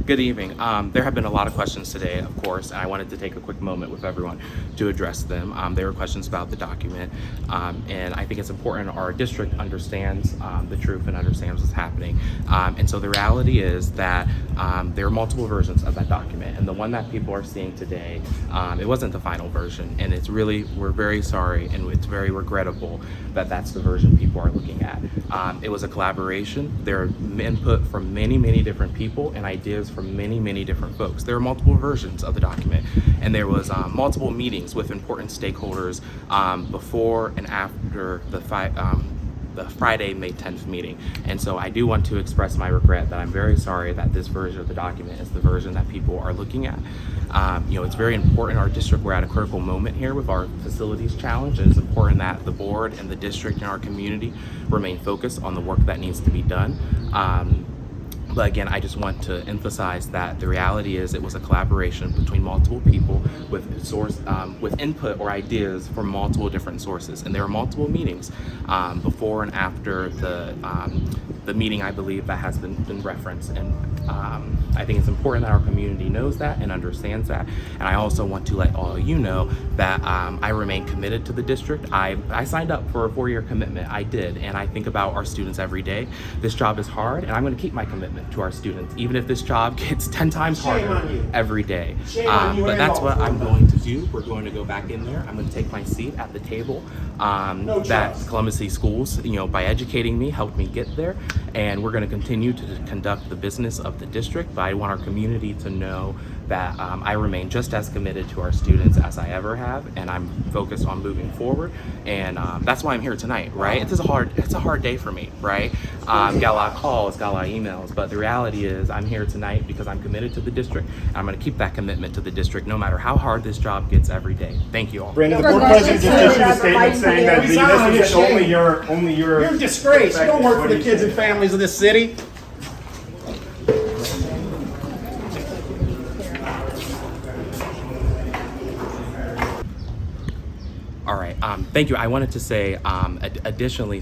Good evening. There have been a lot of questions today, of course, and I wanted to take a quick moment with everyone to address them. There were questions about the document, and I think it's important our district understands the truth and understands what's happening. And so the reality is that there are multiple versions of that document, and the one that people are seeing today, it wasn't the final version, and we're very sorry, and it's very regrettable that that's the version people are looking at. It was a collaboration. There are input from many different people and ideas from many different folks. There are multiple versions of the document, and there was multiple meetings with important stakeholders before and after the Friday, May 10th meeting. And so I do want to express my regret that I'm very sorry that this version of the document is the version that people are looking at. It's very important in our district. We're at a critical moment here with our facilities challenge, and it's important that the board and the district and our community remain focused on the work that needs to be done. But again, I just want to emphasize that the reality is it was a collaboration between multiple people with input or ideas from multiple different sources. And there were multiple meetings before and after the meeting, I believe, that has been referenced. And I think it's important that our community knows that and understands that. And I also want to let all of you know that I remain committed to the district. I signed up for a 4-year commitment. I did. And I think about our students every day. This job is hard, and I'm going to keep my commitment to our students, even if this job gets 10 times harder every day. But that's what I'm going to do. We're going to go back in there. I'm going to take my seat at the table that Columbus City Schools, by educating me, helped me get there. And we're going to continue to conduct the business of the district. But I want our community to know that I remain just as committed to our students as I ever have, and I'm focused on moving forward. And that's why I'm here tonight, right? It's a hard day for me, right? Got a lot of calls, got a lot of emails, but the reality is I'm here tonight because I'm committed to the district. And I'm going to keep that commitment to the district no matter how hard this job gets every day. Thank you all. Brandon, the board president just issued a statement saying that this is only your. You're a disgrace. You don't work for the kids and families of this city. All right. Thank you. I wanted to say, additionally,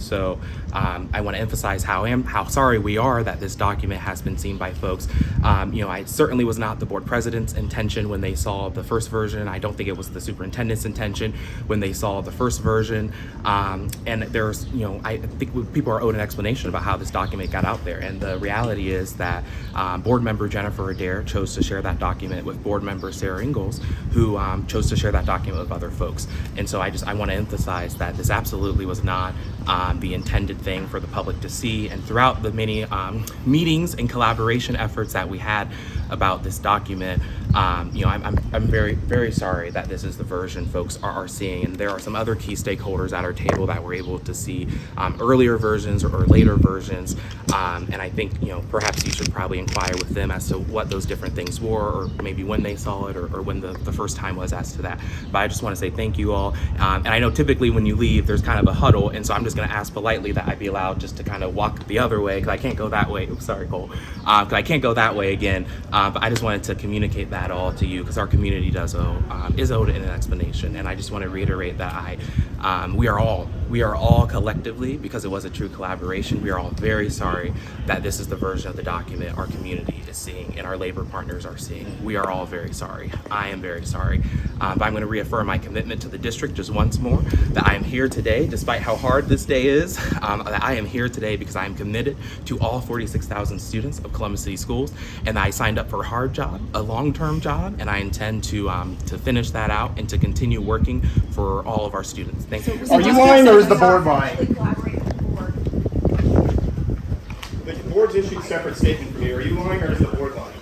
I want to emphasize how sorry we are that this document has been seen by folks. I certainly was not the board president's intention when they saw the first version. I don't think it was the superintendent's intention when they saw the first version. And there's, I think people are owed an explanation about how this document got out there. And the reality is that board member Jennifer Adair chose to share that document with board member Sarah Ingalls, who chose to share that document with other folks. And so I want to emphasize that this absolutely was not the intended thing for the public to see. And throughout the many meetings and collaboration efforts that we had about this document, I'm very sorry that this is the version folks are seeing. And there are some other key stakeholders at our table that were able to see earlier versions or later versions. And I think perhaps you should probably inquire with them as to what those different things were, or maybe when they saw it, or when the first time was as to that. But I just want to say thank you all. And I know typically when you leave, there's kind of a huddle, and so I'm just going to ask politely that I be allowed just to kind of walk the other way, because I can't go that way. Oops, sorry, Cole. Because I can't go that way again. But I just wanted to communicate that all to you, because our community is owed an explanation. And I just want to reiterate that we are all collectively, because it was a true collaboration, we are all very sorry that this is the version of the document our community is seeing and our labor partners are seeing. We are all very sorry. I am very sorry. But I'm going to reaffirm my commitment to the district just once more, that I am here today, despite how hard this day is, that I am here today because I am committed to all 46,000 students of Columbus City Schools, and I signed up for a hard job, a long-term job, and I intend to finish that out and to continue working for all of our students. Thank you. Are you lying, or is the board lying? The board's issued a separate statement from you. Are you lying, or is the board lying?